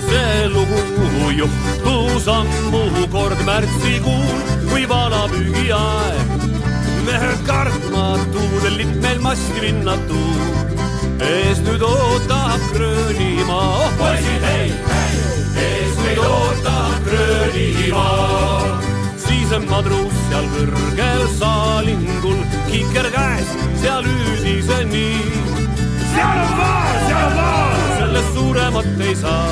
See lugu juhtus ammu kord märtsikuul, kui valapüügi aeg. Mehed kartmatud, lipp meil masti vinnatud, ees nüüd ootab Gröönimaa. Oh poisid, hei, hei, ees nüüd ootab Gröönimaa. Siis on madrus seal kõrgel saalingul, kiker käes, seal üüdise nii. Seal on vaar, sellest suuremat ei saa.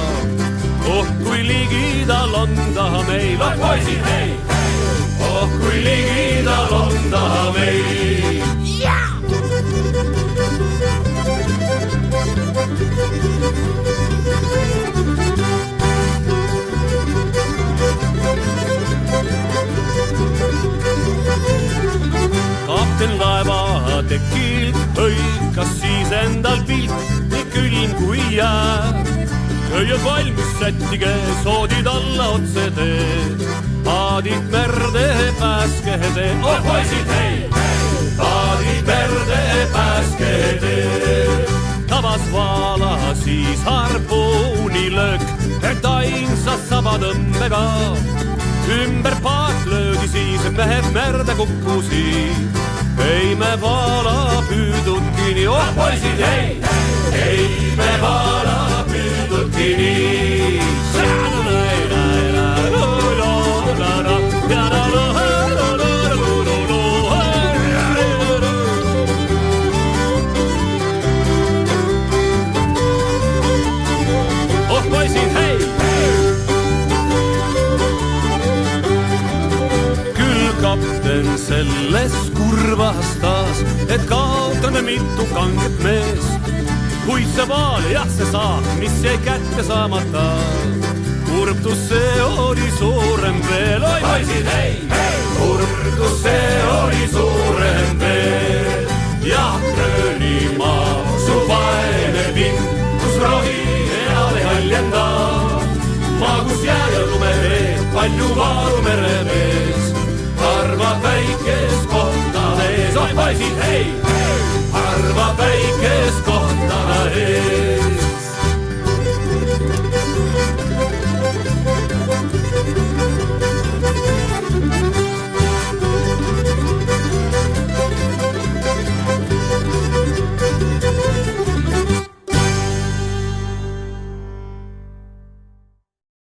Oh, kui ligidal on taha meil, oh poisid, hei, hei, oh, kui ligidal on taha meil. Kapten laeva tekilt hõikas siis endal pilt, nii külm kui jää. Köied valmis sättige, soodid alla otse teed, paadid merde pääske teed. Oh poisid, hei, hei, paadid merde pääske teed. Tabas vaala siis harpuunilöök, et ainsas sabatõmbega. Ümber paat löödi siis, mehed merde kukkusid. Ei me vaala püüdudki nii, oh poisid, hei, ei me vaala püüdudki nii. Oh poisid, hei, küll kapten selles kurvas taas, et kaotame mitu kanget meest. Kuid see vaal, jah see saak, mis jäi kätte saamata, kurbtus see oli suurem veel. Oi poisid, hei, hei, kurbtus see oli suurem veel. Jah, Gröönimaa, su vaene pind, kus rohi eale haljenda. Maa, kus jää ja lumeveed, palju vaaru meremees, harva väikest kohta ees. Oi poisid, hei, hei, harva väikest kohta ees.